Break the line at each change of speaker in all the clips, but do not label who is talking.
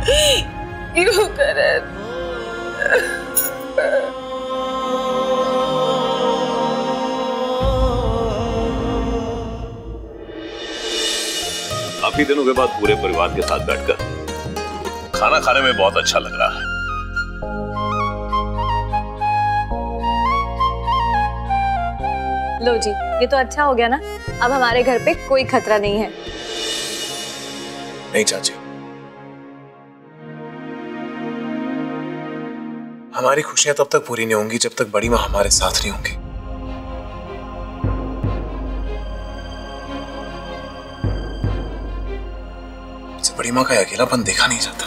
क्यों करण?
काफी दिनों के बाद पूरे परिवार के साथ बैठकर खाना खाने में बहुत अच्छा लग रहा है।
लो जी, ये तो अच्छा हो गया ना। अब हमारे घर पे कोई खतरा नहीं है।
नहीं चाची, हमारी खुशियां तब तक पूरी नहीं होंगी जब तक बड़ी माँ हमारे साथ नहीं होंगी। बड़ी माँ का अकेलापन देखा नहीं जाता।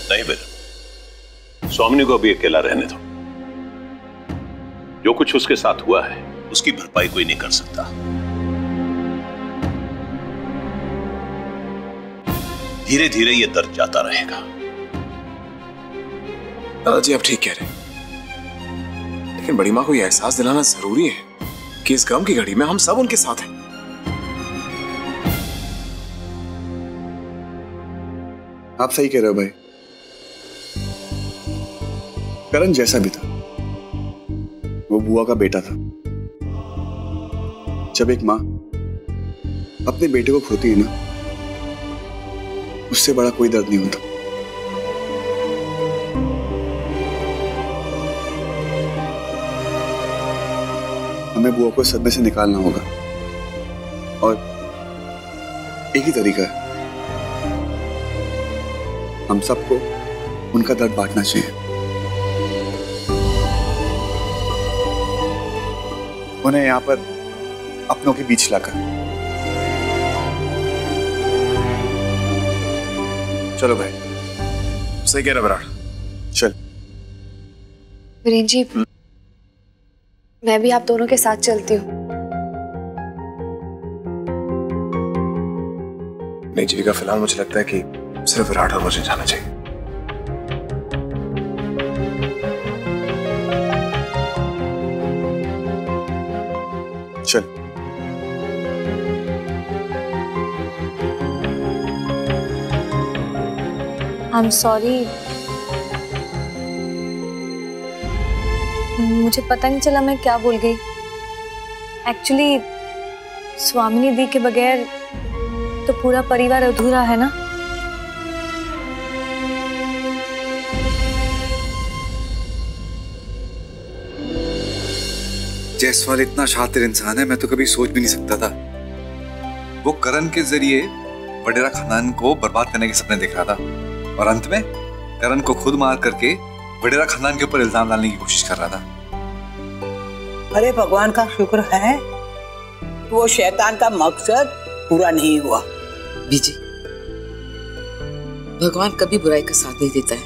नहीं बेटा, स्वामिनी को अभी अकेला रहने दो। जो कुछ उसके साथ हुआ है उसकी भरपाई कोई नहीं कर सकता। धीरे धीरे ये दर्द जाता रहेगा।
दादाजी आप ठीक कह रहे हैं, लेकिन बड़ी माँ को यह एहसास दिलाना जरूरी है कि इस गम की घड़ी में हम सब उनके साथ हैं।
आप सही कह रहे हो भाई। करण जैसा भी था, वो बुआ का बेटा था। जब एक माँ अपने बेटे को खोती है ना, उससे बड़ा कोई दर्द नहीं होता। हमें बुआ को सदमे से निकालना होगा और एक ही तरीका है, हम सबको उनका दर्द बांटना चाहिए। उन्हें यहां पर अपनों के बीच लाकर।
चलो भाई, सही कह रहा विराट।
चल
वीरेन जी, मैं भी आप दोनों के साथ चलती हूँ।
नहीं जीविका, फिलहाल मुझे लगता है कि सिर्फ विराट और मुझे जाना चाहिए।
चल।
आई एम सॉरी, मुझे पता नहीं चला मैं क्या बोल गई। एक्चुअली स्वामिनी दी के बगैर तो पूरा परिवार अधूरा है ना।
जायसवाल इतना शातिर इंसान है, मैं तो कभी सोच भी नहीं सकता था। वो करण के जरिए वडेरा खानदान को बर्बाद करने के सपने देख रहा था और अंत में करण को खुद मार करके वडेरा खानदान के ऊपर इल्जाम डालने की कोशिश कर रहा था।
अरे भगवान का शुक्र है वो शैतान का मकसद पूरा नहीं हुआ।
बीजी, भगवान कभी बुराई का साथ नहीं देता है,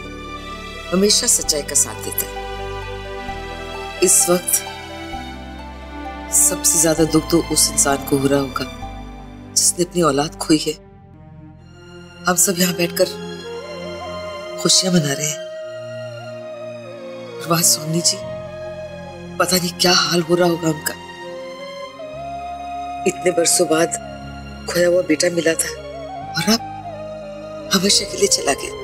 हमेशा सच्चाई का साथ देता है। इस वक्त सबसे ज्यादा दुख तो उस इंसान को हो रहा होगा जिसने अपनी औलाद खोई है। हम सब यहाँ बैठकर खुशियां मना रहे हैं और वहां स्वामी जी, पता नहीं क्या हाल हो रहा होगा उनका। इतने बरसों बाद खोया हुआ बेटा मिला था और अब हमेशा के लिए चला गया।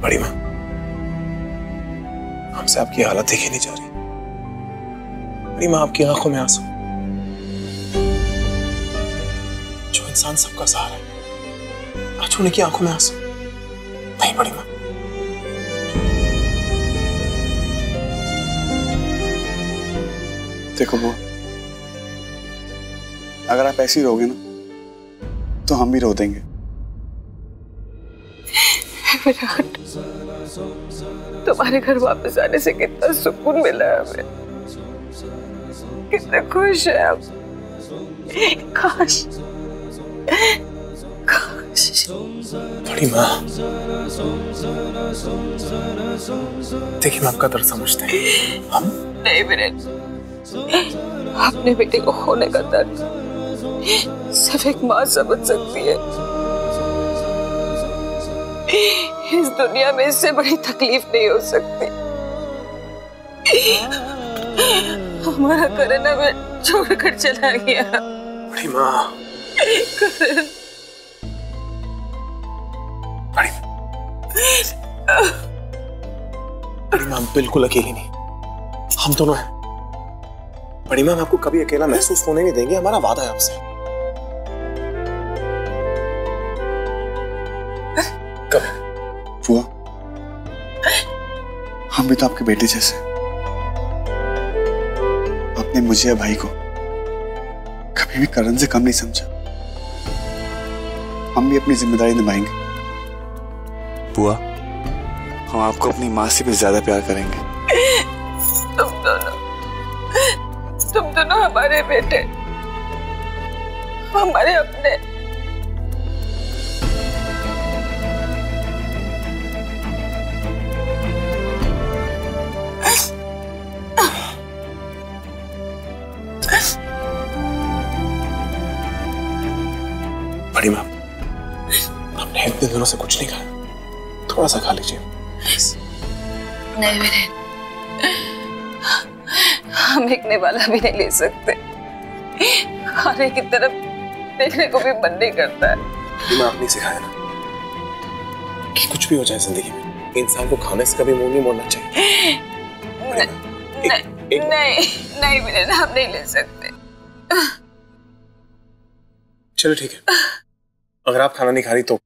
बड़ी माँ, हमसे आपकी हालत देखी नहीं जा रही। बड़ी माँ, आपकी आंखों में आंसू। जो इंसान सबका सहारा है, आज उनकी आंखों में आंसू नहीं। बड़ी माँ,
देखो वो, अगर आप ऐसे ही रहोगे ना तो हम भी रो देंगे।
विराट,
तुम्हारे घर वापस आने से कितना सुकून मिला है हमें, कितने खुश है हम। काश काश।
बड़ी माँ, देखिए मैं आपका दर्द समझते हैं। हम
नहीं वीरेन, अपने बेटे को खोने का दर्द सिर्फ एक माँ समझ सकती है। इस दुनिया में इससे बड़ी तकलीफ नहीं हो सकती। हमारा करण हमें छोड़कर चला गया।
बड़ी माँ,
करण,
बड़ी माँ बिल्कुल अकेली नहीं, हम दोनों हैं। बड़ी माँ, हम आपको कभी अकेला महसूस होने नहीं देंगे, हमारा वादा है आपसे। कभी
बुआ, हम भी तो आपके बेटे जैसे, आपने मुझे या भाई को कभी भी करण से कम नहीं समझा। हम भी अपनी जिम्मेदारी निभाएंगे। बुआ, हम आपको अपनी माँ से भी ज्यादा प्यार करेंगे।
तुम दोनों हमारे बेटे, हमारे अपने।
बड़ी माँ, हमने इतने दिनों से कुछ नहीं खाया, थोड़ा सा खा लीजिए।
नहीं वीरेन, हम एकने वाला भी नहीं ले सकते। खाने की तरफ देखने को भी मन नहीं करता है।
मैं आपने सिखाया ना कि कुछ भी हो जाए जिंदगी में, इंसान को खाने से कभी मुंह नहीं मोड़ना चाहिए।
नहीं वीरेन, हम नहीं ले सकते।
चलो ठीक है, अगर आप खाना नहीं खा रही तो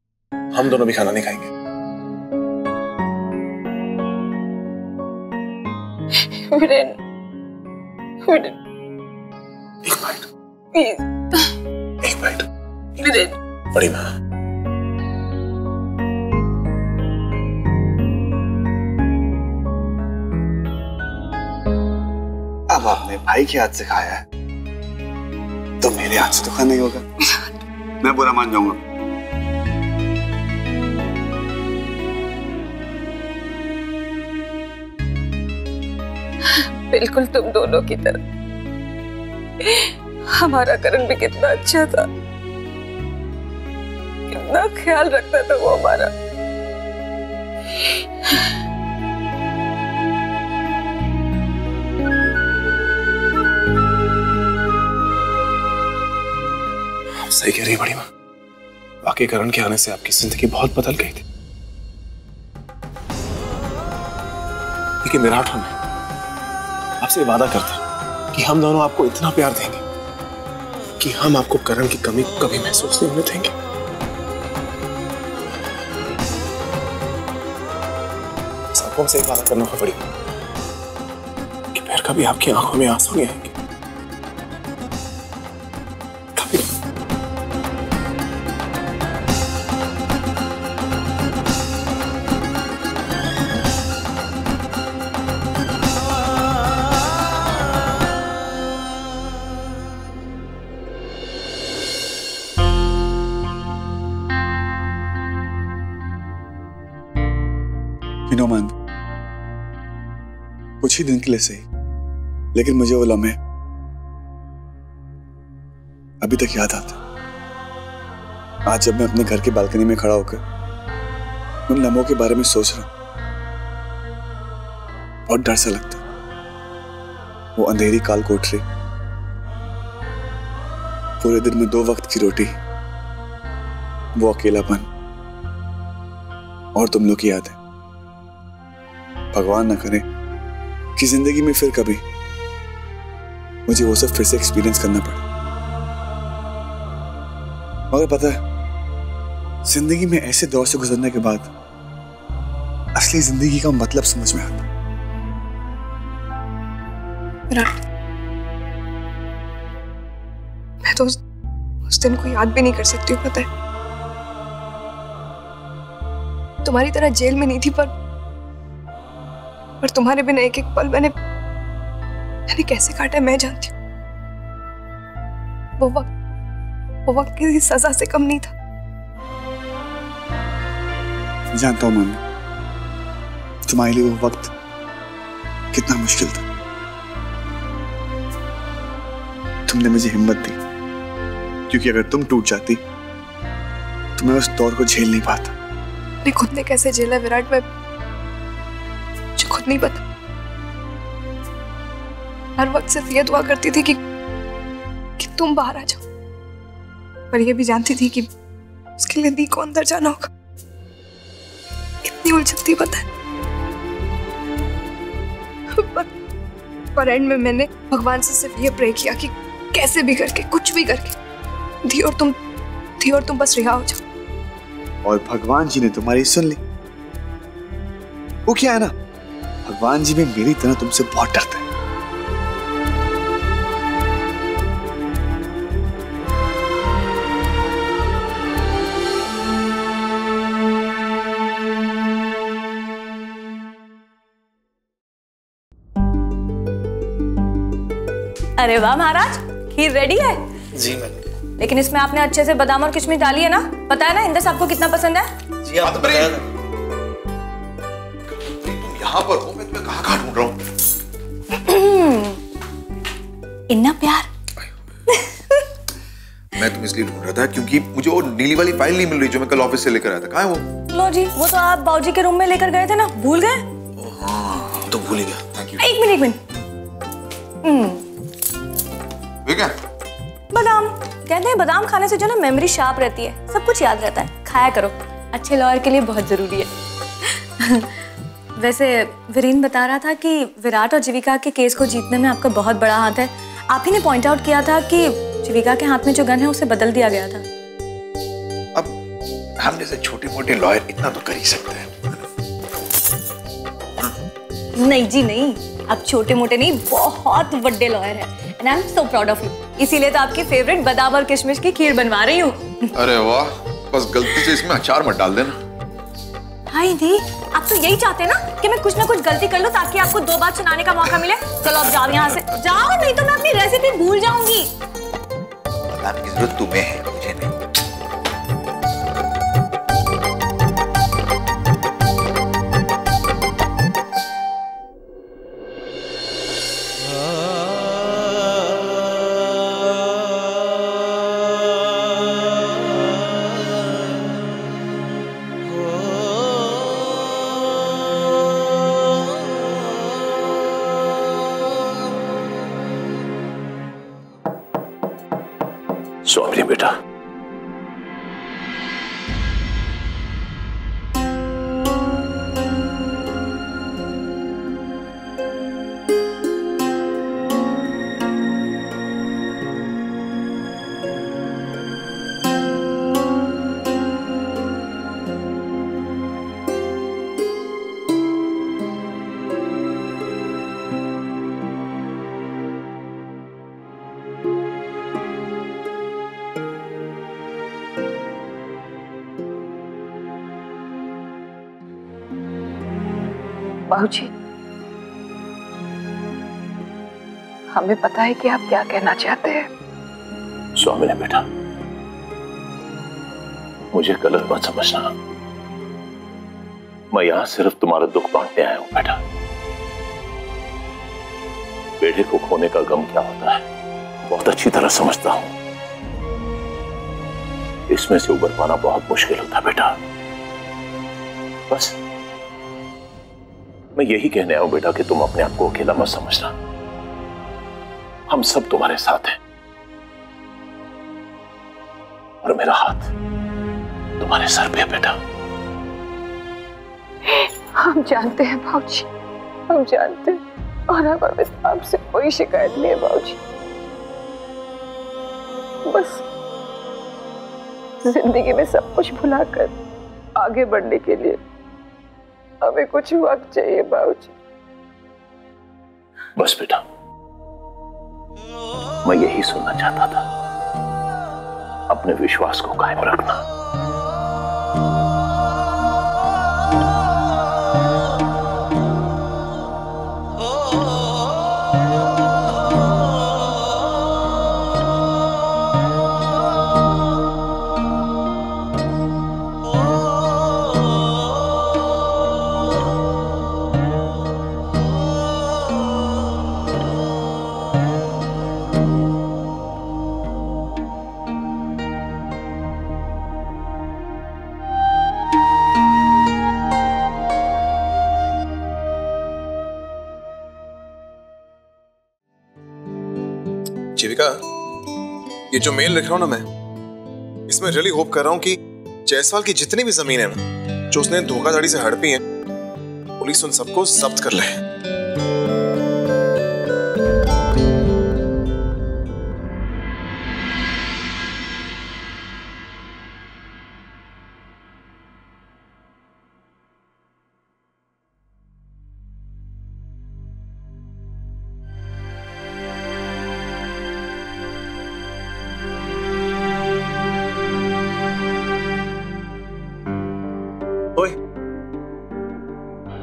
हम दोनों भी खाना नहीं खाएंगे।
वीरेन,
एक बाइट,
प्लीज।
एक बाइट।
वीरेन,
बड़ी माँ,
अब आपने भाई के हाथ से खाया है तो मेरे हाथ से तो खाना ही होगा। मैं बुरा मान जाऊंगा।
बिल्कुल तुम दोनों की तरह। हमारा करण भी कितना अच्छा था, कितना ख्याल रखता था वो हमारा।
आप सही कह रही है बड़ी माँ, वाकई करण के आने से आपकी जिंदगी बहुत बदल गई थी। लेकिन मेरा ठान है, आपसे वादा करते हैं कि हम दोनों आपको इतना प्यार देंगे कि हम आपको करण की कमी कभी महसूस नहीं होने देंगे। सबको से एक वादा करना होगा बड़ी कि फिर कभी आपकी आंखों में आंसू नहीं आएंगे, कभी।
मान कुछ ही दिन के लिए सही, लेकिन मुझे वो लम्हे अभी तक याद आते। आज जब मैं अपने घर की बालकनी में खड़ा होकर उन लम्हों के बारे में सोच रहा हूं, बहुत डर सा लगता। वो अंधेरी काल कोठरी, पूरे दिन में 2 वक्त की रोटी, वो अकेलापन और तुम लोग की यादें। भगवान ना करे कि जिंदगी में फिर कभी मुझे वो सब फिर से एक्सपीरियंस करना पड़े। मगर पता है, जिंदगी में ऐसे दौर से गुजरने के बाद असली जिंदगी का मतलब समझ में आता।
मैं तो उस दिन को याद भी नहीं कर सकती हूँ, पता है। तुम्हारी तरह जेल में नहीं थी, पर
और तुम्हारे बिना एक एक पल मैंने कैसे काटा मैं जानती हूँ। वो वक्त किसी सजा से कम नहीं था।
मैं जानता हूँ मम्मी, तुम्हारे लिए वो वक्त कितना मुश्किल था। तुमने मुझे हिम्मत दी, क्योंकि अगर तुम टूट जाती तो मैं उस दौर को झेल नहीं पाता।
मैंने खुद ने कैसे झेला विराट, मैं मुझे खुद नहीं पता। हर वक्त सिर्फ ये दुआ करती थी कि तुम बाहर आ जाओ, पर ये भी जानती थी कि उसके लिए दी को अंदर जाना होगा। कितनी उलझन थी पता है। पर एंड में मैंने भगवान से सिर्फ ये प्रे किया कि कैसे भी करके, कुछ भी करके दी और तुम बस रिहा हो जाओ।
और भगवान जी ने तुम्हारी सुन ली। वो क्या है ना, भगवान जी भी मेरी तरह तुमसे बहुत डरते हैं।
अरे वाह महाराज, खीर रेडी है?
जी मैम।
लेकिन इसमें आपने अच्छे से बादाम और किशमिश डाली है ना? पता है ना इंद्र साहब को कितना पसंद है?
जी आप बताया था।
तुम यहाँ पर हो, मैं तुम्हें कहाँ ढूंढ रहा हूँ।
इतना प्यार।
मैं तुम्हें इसलिए ढूंढ रहा था क्योंकि मुझे वो नीली वाली फाइल नहीं मिल रही जो मैं कल ऑफिस से लेकर आया था। कहाँ है वो?
लो जी, वो तो आप बाबूजी के रूम में लेकर गए थे ना, भूल गए?
हाँ तो भूल ही गया। Thank you.
एक मिनट।
ये क्या?
बादाम। कहते हैं बादाम खाने से जो ना मेमोरी शार्प रहती है, सब कुछ याद रहता है। खाया करो, अच्छे लॉयर के लिए बहुत जरूरी है। वैसे वीरेन बता रहा था कि विराट और जीविका के केस को जीतने में आपका बहुत बड़ा हाथ है। आप ही ने पॉइंट आउट किया था कि जीविका के हाथ में जो गन है उसे बदल दिया गया था।
अब हम जैसे छोटे मोटे लॉयर इतना तो कर ही सकते हैं।
नहीं जी नहीं, आप छोटे मोटे नहीं, बहुत बड़े लॉयर हैं। And I am so proud of you. इसीलिए तो आपकी फेवरेट बादाम और किशमिश की खीर बनवा रही हूँ।
अरे वाह, बस गलती से इसमें अचार मत डाल देना।
हाय दी, आप तो यही चाहते हैं ना कि मैं कुछ ना कुछ गलती कर लूं ताकि आपको दो बात सुनाने का मौका मिले। चलो अब जाओ यहाँ से, जाओ, नहीं तो मैं अपनी रेसिपी भूल जाऊंगी।
बादाम की जरूरत तुम्हें है, मुझे नहीं। स्वामी बेटा,
बाबूजी, हमें पता है कि आप क्या कहना चाहते हैं।
स्वामी बेटा, मुझे गलत मत समझना। मैं यहां सिर्फ तुम्हारा दुख बांटने आया हूं बेटा। बेटे को खोने का गम क्या होता है बहुत अच्छी तरह समझता हूं। इसमें से उबर पाना बहुत मुश्किल होता है बेटा। बस मैं यही कहने आया हूं बेटा कि तुम अपने आप को अकेला मत समझना। हम सब तुम्हारे साथ हैं और मेरा हाथ तुम्हारे सर पे है बेटा।
हम जानते हैं बाबूजी, हम जानते हैं, और हमें आपसे कोई शिकायत नहीं है बाबूजी। बस जिंदगी में सब कुछ भुलाकर आगे बढ़ने के लिए हमें कुछ वक्त चाहिए बाबूजी।
बस बेटा, मैं यही सुनना चाहता था। अपने विश्वास को कायम रखना।
जीविका, ये जो मेल लिख रहा हूं ना मैं, इसमें रियली होप कर रहा हूं कि जायसवाल की जितनी भी जमीन है ना जो उसने धोखाधड़ी से हड़पी है, पुलिस उन सबको जब्त कर ले।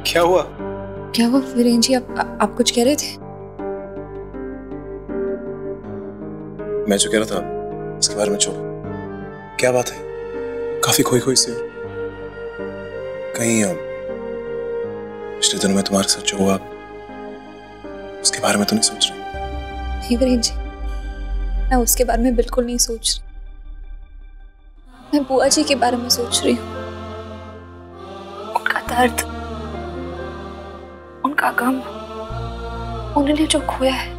क्या हुआ?
क्या हुआ वीरेन जी? आप कुछ कह रहे थे?
मैं जो कह रहा था उसके बारे में छोड़ो। क्या बात है? काफी खोई खोई से हो। कहीं पिछले दिनों में तुम्हारे साथ जो हुआ उसके बारे में तो नहीं सोच रही?
नहीं वीरेन जी, मैं उसके बारे में बिल्कुल नहीं सोच रही। मैं बुआ जी के बारे में सोच रही हूँ। उनका दर्द, उनका गम, उन्होंने जो खोया है।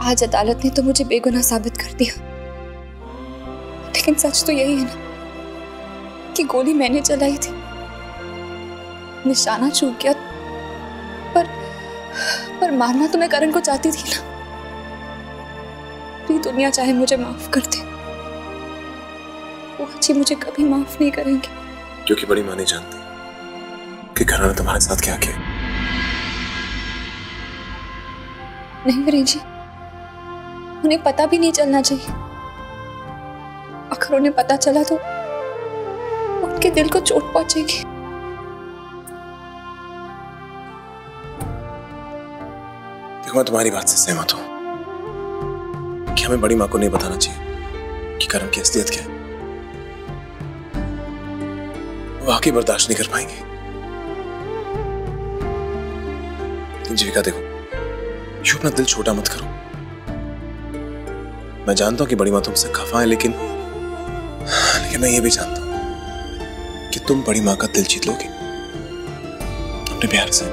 आज अदालत ने तो मुझे बेगुनाह साबित कर दिया, लेकिन सच तो यही है ना कि गोली मैंने चलाई थी, निशाना चूक गया, पर मारना तो मैं करण को चाहती थी ना। पूरी दुनिया चाहे मुझे माफ कर दे, वो अच्छी मुझे कभी माफ नहीं करेंगे।
क्योंकि बड़ी माँ नहीं जानती कि करण ने तुम्हारे साथ क्या किया।
नहीं वीरेन जी, उन्हें पता भी नहीं चलना चाहिए। अगर उन्हें पता चला तो उनके दिल को चोट पहुंचेगी।
देखो, मैं तुम्हारी बात से सहमत हूं कि हमें बड़ी माँ को नहीं बताना चाहिए कि करण की असलियत क्या है। वाकई बर्दाश्त नहीं कर पाएंगे। जीविका देखो, यूं अपना दिल छोटा मत करो। मैं जानता हूं कि बड़ी माँ तुमसे खफा है, लेकिन मैं ये भी जानता हूं कि तुम बड़ी माँ का दिल जीत लोगे अपने प्यार से।